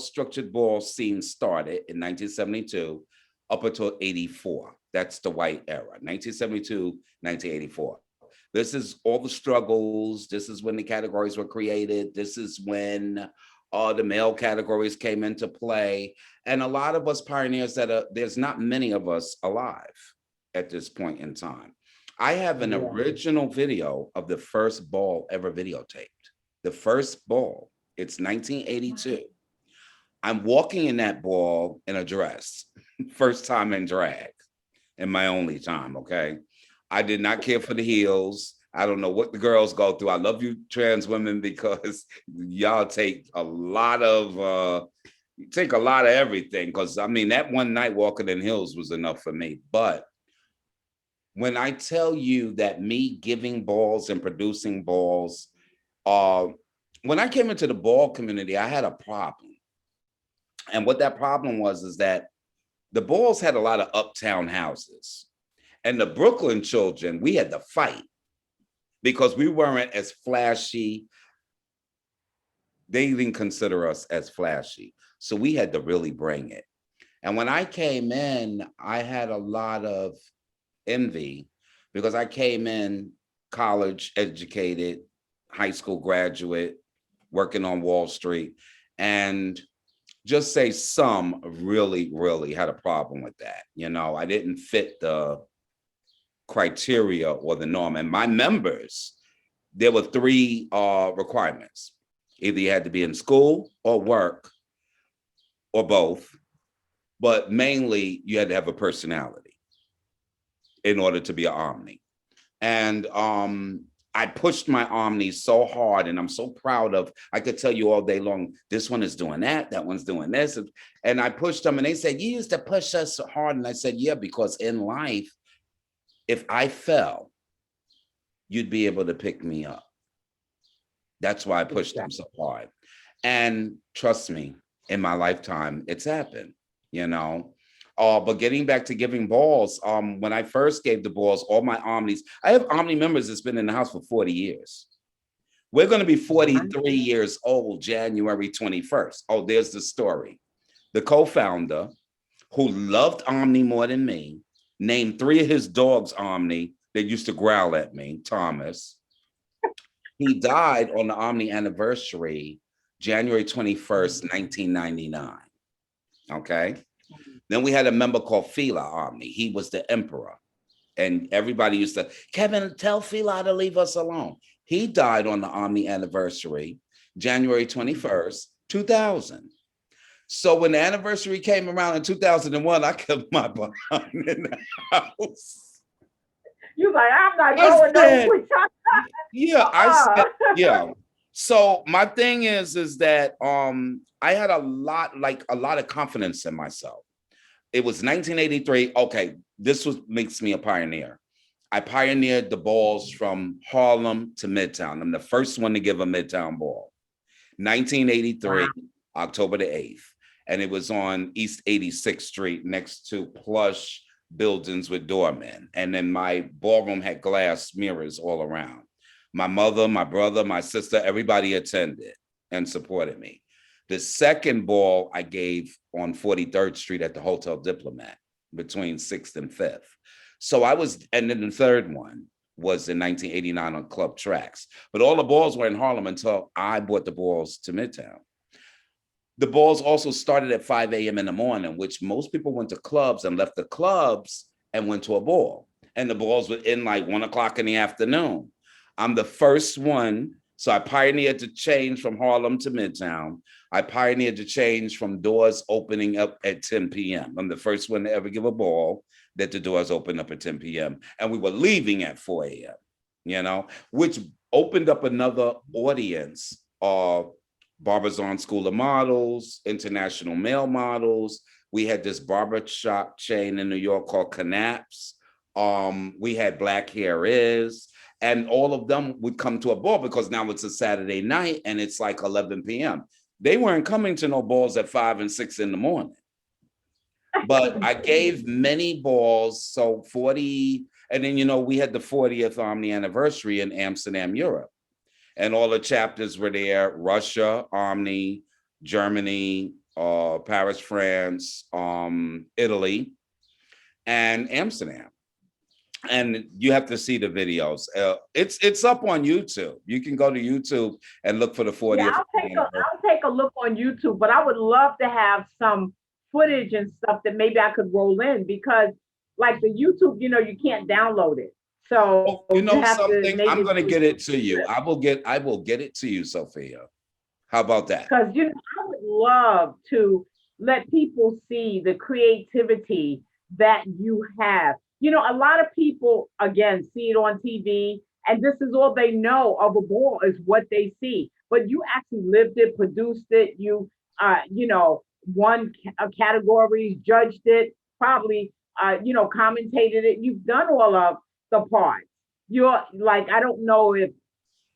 structured ball scene started in 1972 up until 84. That's the white era, 1972, 1984. This is all the struggles. This is when the categories were created. This is when all the male categories came into play. And a lot of us pioneers there's not many of us alive at this point in time. I have an
Yeah.
original video of the first ball ever videotaped. The first ball, it's 1982. I'm walking in that ball in a dress, first time in drag, and my only time, okay? I did not care for the heels. I don't know what the girls go through. I love you trans women because y'all take a lot of everything. Because I mean, that one night walking in heels was enough for me. But when I tell you that me giving balls and producing balls, uh, when I came into the ball community, I had a problem. And what that problem was is that the balls had a lot of uptown houses. And the Brooklyn children, we had to fight because we weren't as flashy. They didn't consider us as flashy. So we had to really bring it. And when I came in, I had a lot of envy because I came in college educated, high school graduate, working on Wall Street, and just say some really, really had a problem with that. You know, I didn't fit the criteria or the norm. And my members, there were three requirements. Either you had to be in school or work or both, but mainly you had to have a personality in order to be an Omni. And I pushed my Omni so hard, and I'm so proud of, I could tell you all day long, this one is doing that one's doing this. And I pushed them and they said, you used to push us so hard. And I said, yeah, because in life, if I fell, you'd be able to pick me up. That's why I pushed them so hard. And trust me, in my lifetime, it's happened, you know. But getting back to giving balls, when I first gave the balls, all my Omnis, I have Omni members that's been in the house for 40 years. We're going to be 43 years old, January 21st. Oh, there's the story. The co-founder, who loved Omni more than me, named 3 of his dogs Omni. They used to growl at me, Thomas. He died on the Omni anniversary, January 21st, 1999. Okay. Then we had a member called Fila Omni. He was the emperor. And everybody used to, Kevin, tell Fila to leave us alone. He died on the Omni anniversary, January 21st, 2000. So when the anniversary came around in 2001, I kept my behind in the house.
You like, I'm not going nowhere.
Yeah, I said, yeah. So my thing is that I had a lot of confidence in myself. It was 1983. Okay, this makes me a pioneer. I pioneered the balls from Harlem to Midtown. I'm the first one to give a Midtown ball. 1983, wow. October the 8th. And it was on East 86th Street next to plush buildings with doormen. And then my ballroom had glass mirrors all around. My mother, my brother, my sister, everybody attended and supported me. The second ball I gave on 43rd Street at the Hotel Diplomat between 6th and 5th. So and then the third one was in 1989 on Club Tracks. But all the balls were in Harlem until I brought the balls to Midtown. The balls also started at 5 a.m. in the morning, which most people went to clubs and left the clubs and went to a ball. And the balls were in like 1 o'clock in the afternoon. I'm the first one. So I pioneered the change from Harlem to Midtown. I pioneered the change from doors opening up at 10 p.m. I'm the first one to ever give a ball that the doors opened up at 10 p.m. And we were leaving at 4 a.m., you know, which opened up another audience of Barbizon School of Models, International Male Models. We had this barbershop chain in New York called Knapp's. We had Black Hair Is. And all of them would come to a ball because now it's a Saturday night and it's like 11 p.m. They weren't coming to no balls at 5 and 6 in the morning. But I gave many balls, so 40, and then, you know, we had the 40th Omni anniversary in Amsterdam, Europe. And all the chapters were there, Russia, Omni, Germany, Paris, France, Italy, and Amsterdam. And you have to see the videos. It's up on YouTube. You can go to YouTube and look for the 40th.
Yeah, I'll take a look on YouTube, but I would love to have some footage and stuff that maybe I could roll in because, like the YouTube, you can't download it. So
Oh,
you
you know
have to
something?
maybe
I'm
do
going to
a
get it
YouTube
to you.
clip.
I will get it to you, Sophia. How about that?
Because I would love to let people see the creativity that you have. A lot of people again see it on TV, and this is all they know of a ball is what they see. But you actually lived it, produced it. Won categories, judged it, probably, commentated it. You've done all of the parts. You're like, I don't know if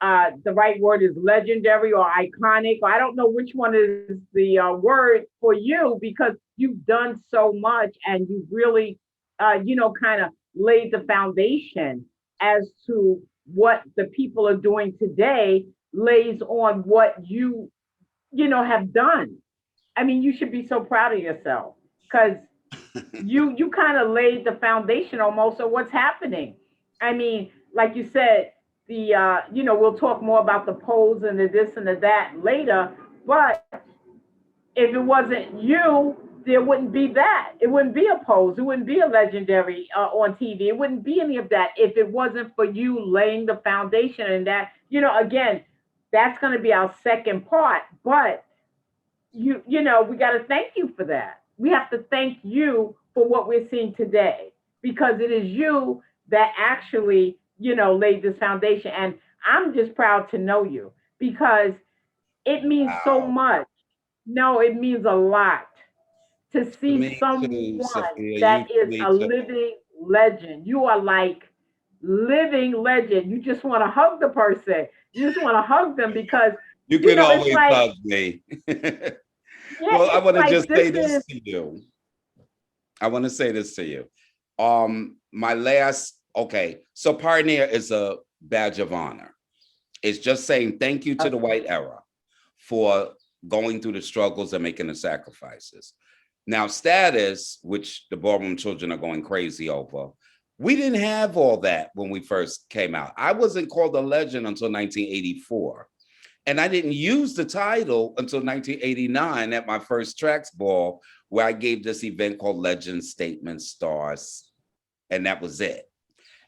the right word is legendary or iconic, or I don't know which one is the word for you because you've done so much and you really, kind of laid the foundation as to what the people are doing today lays on what have done. I mean, you should be so proud of yourself because you kind of laid the foundation almost of what's happening. I mean, like you said, we'll talk more about the polls and the this and the that later. But if it wasn't you, there wouldn't be that. It wouldn't be a pose. It wouldn't be a legendary on TV. It wouldn't be any of that if it wasn't for you laying the foundation. And that, again, that's going to be our second part. But we got to thank you for that. We have to thank you for what we're seeing today because it is you that actually, laid this foundation. And I'm just proud to know you because it means so
Wow.
much. No, it means a lot to
To
see
me too,
someone
Sophia.
that
You to
is
me
a
too.
living legend. You are like living legend. You just want to hug the person. You just want to hug them because,
You can
it's
always
like,
hug me.
yeah,
Well, I
it's
want to
like
just
this
say
is
this to you. I want to say this to you. My last, okay, so pioneer is a badge of honor. It's just saying thank you to the white era for going through the struggles and making the sacrifices. Now, status, which the ballroom children are going crazy over, we didn't have all that when we first came out. I wasn't called a legend until 1984. And I didn't use the title until 1989 at my first Tracks Ball, where I gave this event called Legend Statement Stars. And that was it.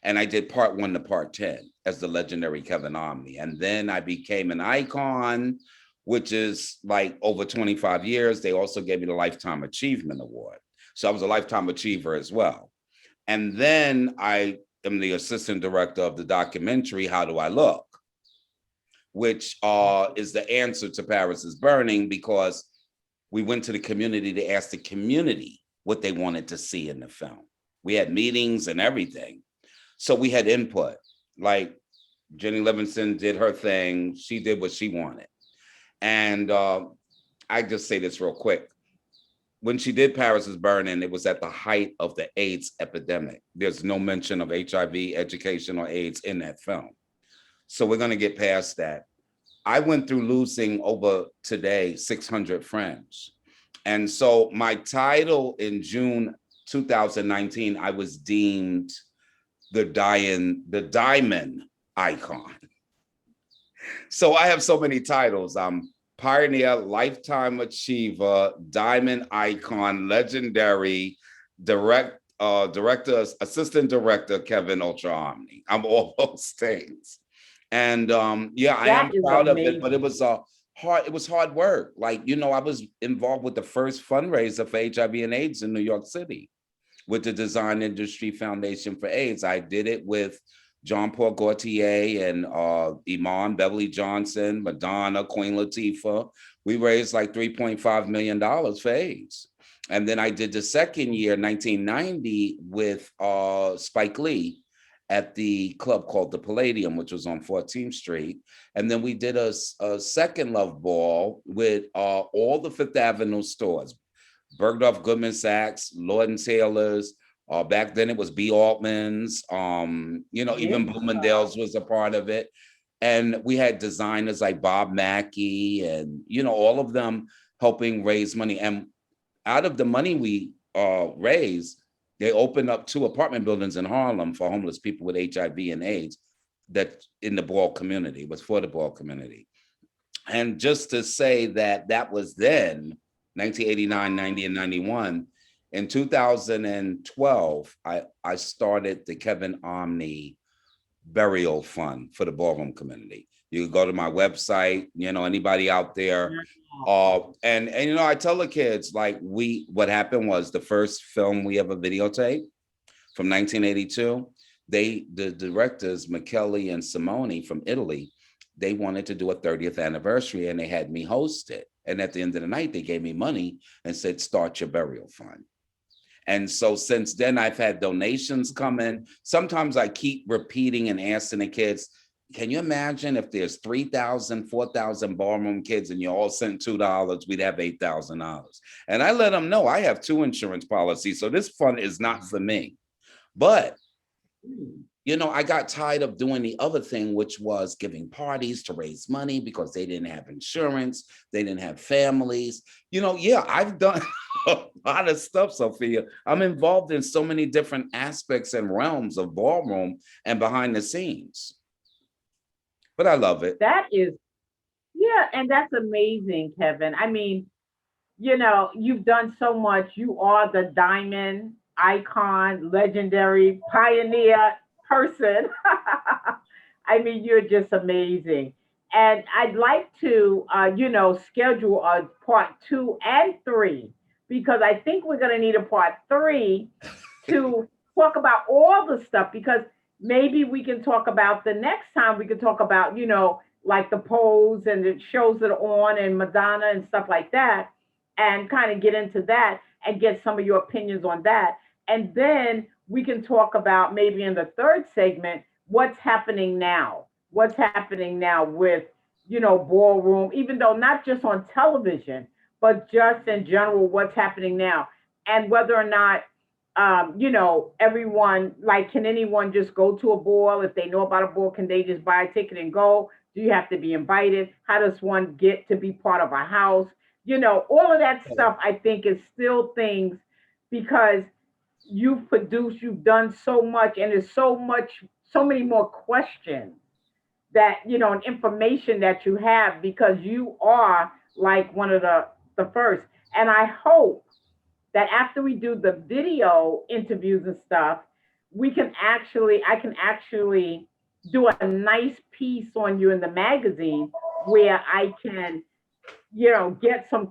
And I did part 1 to part 10 as the legendary Kevin Omni. And then I became an icon, which is like over 25 years. They also gave me the Lifetime Achievement Award. So I was a lifetime achiever as well. And then I am the assistant director of the documentary, How Do I Look? Which is the answer to Paris is Burning, because we went to the community to ask the community what they wanted to see in the film. We had meetings and everything. So we had input. Like Jenny Livingston did her thing. She did what she wanted. And I just say this real quick. When she did Paris is Burning, it was at the height of the AIDS epidemic. There's no mention of HIV, education, or AIDS in that film. So we're going to get past that. I went through losing over today 600 friends. And so my title in June 2019, I was deemed the diamond icon. So I have so many titles. I'm pioneer, lifetime achiever, diamond icon, legendary, director, assistant director, Kevin Ultra Omni. I'm all those things. And yeah, I am
that is
proud of it, but
amazing.
it was hard work. Like, I was involved with the first fundraiser for HIV and AIDS in New York City with the Design Industry Foundation for AIDS. I did it with John Paul Gaultier and Iman Beverly Johnson, Madonna, Queen Latifah. We raised like $3.5 million for AIDS. And then I did the second year, 1990, with Spike Lee at the club called the Palladium, which was on 14th Street. And then we did a second Love Ball with all the Fifth Avenue stores, Bergdorf Goodman Sachs, Lord and Taylor's. Back then it was B. Altman's, even
Yeah.
Bloomingdale's was a part of it. And we had designers like Bob Mackie and, all of them helping raise money. And out of the money we raised, they opened up 2 apartment buildings in Harlem for homeless people with HIV and AIDS that in the Ball community, was for the Ball community. And just to say that that was then, 1989, 90, and 91. In 2012, I started the Kevin Omni Burial Fund for the Ballroom community. You can go to my website, anybody out there. And you know, I tell the kids, like, what happened was the first film we ever videotaped from 1982, the directors, Michele and Simone from Italy, they wanted to do a 30th anniversary and they had me host it. And at the end of the night, they gave me money and said, start your burial fund. And so since then, I've had donations come in. Sometimes I keep repeating and asking the kids, can you imagine if there's 3,000, 4,000 ballroom kids and you all sent $2, we'd have $8,000. And I let them know I have 2 insurance policies. So this fund is not for me. But, I got tired of doing the other thing, which was giving parties to raise money because they didn't have insurance. They didn't have families. I've done a lot of stuff, Sophia. I'm involved in so many different aspects and realms of ballroom and behind the scenes. But I love it.
That is, yeah, and that's amazing, Kevin. I mean, you've done so much. You are the diamond icon, legendary pioneer person. I mean, you're just amazing. And I'd like to, schedule a part 2 and 3 because I think we're going to need a part 3 to talk about all the stuff because maybe we can talk about the next time we can talk about, like the pose and the shows that are on and Madonna and stuff like that and kind of get into that and get some of your opinions on that. And then we can talk about maybe in the third segment, what's happening now? What's happening now with, ballroom, even though not just on television, but just in general, what's happening now and whether or not, everyone, like, can anyone just go to a ball? If they know about a ball, can they just buy a ticket and go? Do you have to be invited? How does one get to be part of a house? All of that stuff, I think, is still things because you've done so much, and there's so many more questions that, and information that you have because you are like one of the first. And I hope that after we do the video interviews and stuff, I can actually do a nice piece on you in the magazine where I can, get some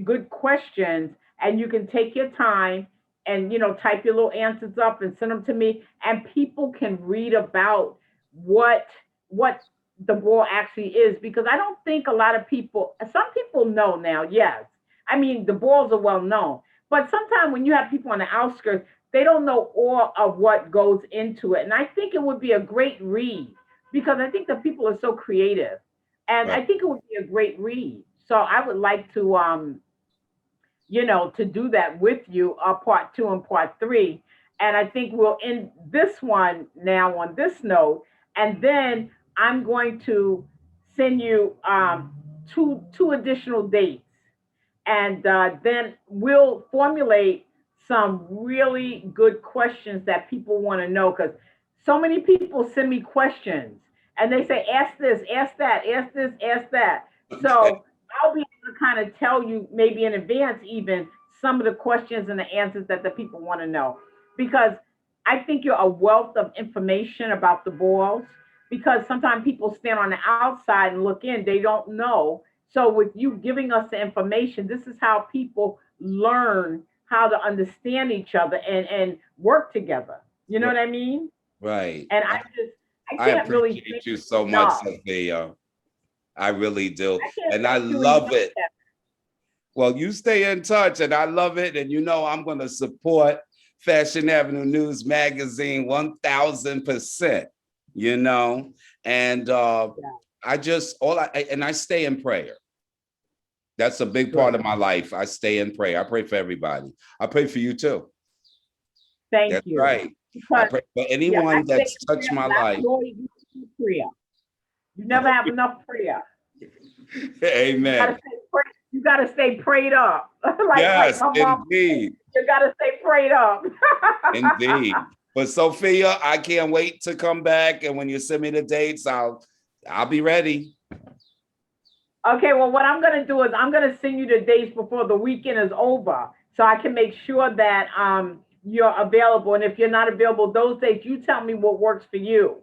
good questions and you can take your time and, type your little answers up and send them to me and people can read about what the ball actually is because I don't think a lot of people, some people know now, yes. I mean, the balls are well known, but sometimes when you have people on the outskirts, they don't know all of what goes into it. And I think it would be a great read because I think the people are so creative. And I think it would be a great read. So I would like to, to do that with you, part 2 and part 3. And I think we'll end this one now on this note. And then I'm going to send you two additional dates. And then we'll formulate some really good questions that people want to know because so many people send me questions and they say, ask this, ask that, ask this, ask that. So I'll be able to kind of tell you maybe in advance even some of the questions and the answers that the people want to know because I think you're a wealth of information about the balls because sometimes people stand on the outside and look in, they don't know. So with you giving us the information, this is how people learn how to understand each other and work together. You know what I mean?
Right.
And I can't really
appreciate you so much, Sophia. I really do. And I love it. Well, you stay in touch and I love it. And I'm going to support Fashion Avenue News Magazine 1000%, and I stay in prayer. That's a big part of my life. I stay in prayer. I pray for everybody. I pray for you too.
Thank you.
Right. I pray for anyone that's touched my life.
Prayer. You never have enough prayer.
Amen.
You got to stay prayed up.
Yes, indeed.
You got to stay prayed up.
Indeed. But Sophia, I can't wait to come back. And when you send me the dates, I'll be ready.
Okay, well, what I'm gonna do is I'm gonna send you the dates before the weekend is over, so I can make sure that you're available. And if you're not available those days, you tell me what works for you,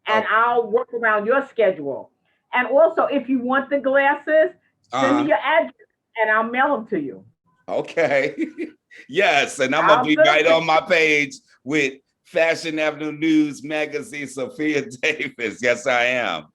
and
Oh,
I'll work around your schedule. And also, if you want the glasses, send me
uh-huh.
your address, and I'll mail them to you.
Okay. Yes, and I'm gonna
I'll
be
do
right
it.
on my page with Fashion Avenue News Magazine, Sophia Davis. Yes, I am.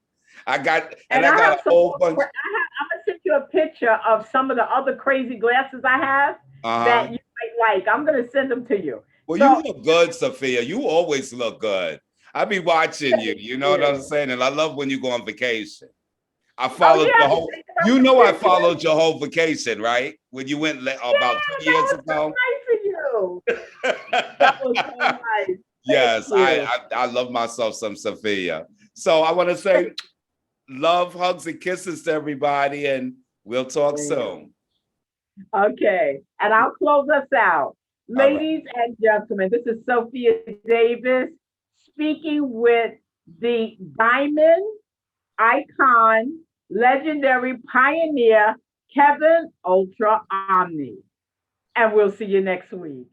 And
I
I
got
have
a
some
whole
more.
bunch.
I'm gonna send you a picture of some of the other crazy glasses I have
Uh-huh.
that you might like. I'm gonna send them to you.
Well, you
So
look good, Sophia. You always look good. I be watching you.
thank
You know what I'm
you.
saying? And I love when you go on vacation. I
Oh
followed
yeah,
your
I be
whole.
thinking
You
about
know, I
vacation.
followed your whole vacation, right? When you went about
Yeah,
2
that
years
was so
ago.
nice of you. That was so nice. Thank
Yes,
you.
I love myself some Sophia. So I want to say love, hugs, and kisses to everybody, and we'll talk soon.
Okay, and I'll close us out.
All right.
Ladies and gentlemen, this is Sophia Davis speaking with the diamond icon, legendary pioneer, Kevin Ultra Omni. And we'll see you next week.